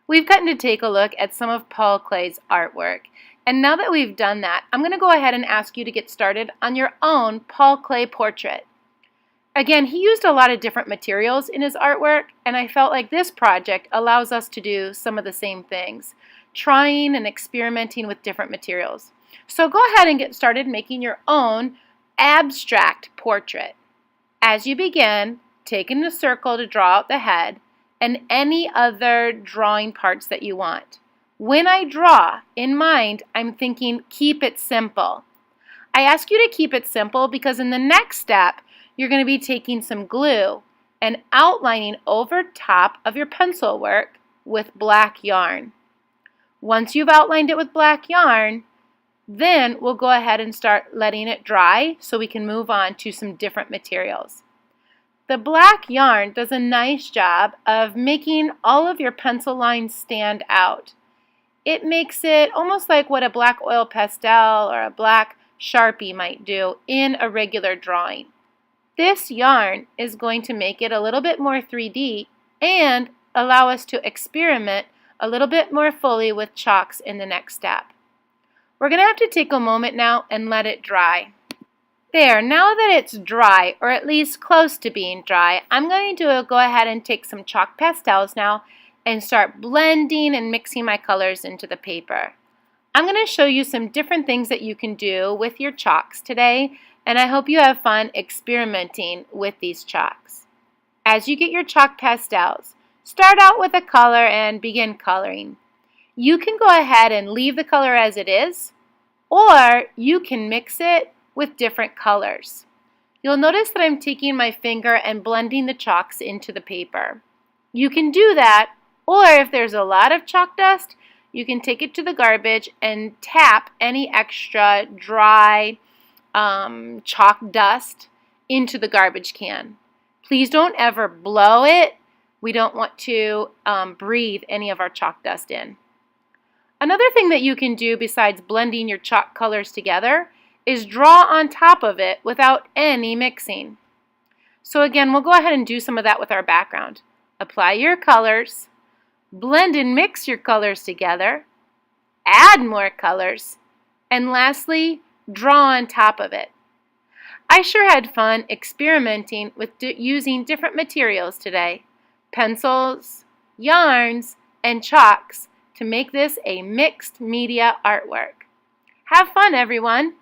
We've gotten to take a look at some of Paul Klee's artwork. And now that we've done that, I'm going to go ahead and ask you to get started on your own Paul Klee portrait. Again, he used a lot of different materials in his artwork, and I felt like this project allows us to do some of the same things, trying and experimenting with different materials. So go ahead and get started making your own abstract portrait. As you begin, take in the circle to draw out the head and any other drawing parts that you want. When I draw, in mind, I'm thinking keep it simple. I ask you to keep it simple because in the next step, you're going to be taking some glue and outlining over top of your pencil work with black yarn. Once you've outlined it with black yarn, then we'll go ahead and start letting it dry so we can move on to some different materials. The black yarn does a nice job of making all of your pencil lines stand out. It makes it almost like what a black oil pastel or a black Sharpie might do in a regular drawing. This yarn is going to make it a little bit more 3D and allow us to experiment a little bit more fully with chalks in the next step. We're going to have to take a moment now and let it dry. There, now that it's dry, or at least close to being dry, I'm going to go ahead and take some chalk pastels now and start blending and mixing my colors into the paper. I'm going to show you some different things that you can do with your chalks today, and I hope you have fun experimenting with these chalks. As you get your chalk pastels, start out with a color and begin coloring. You can go ahead and leave the color as it is, or you can mix it with different colors. You'll notice that I'm taking my finger and blending the chalks into the paper. You can do that, or if there's a lot of chalk dust, you can take it to the garbage and tap any extra dry chalk dust into the garbage can. Please don't ever blow it. We don't want to breathe any of our chalk dust in. Another thing that you can do besides blending your chalk colors together is draw on top of it without any mixing. So again, we'll go ahead and do some of that with our background. Apply your colors, blend and mix your colors together, add more colors, and lastly, draw on top of it. I sure had fun experimenting with using different materials today, pencils, yarns, and chalks to make this a mixed media artwork. Have fun, everyone!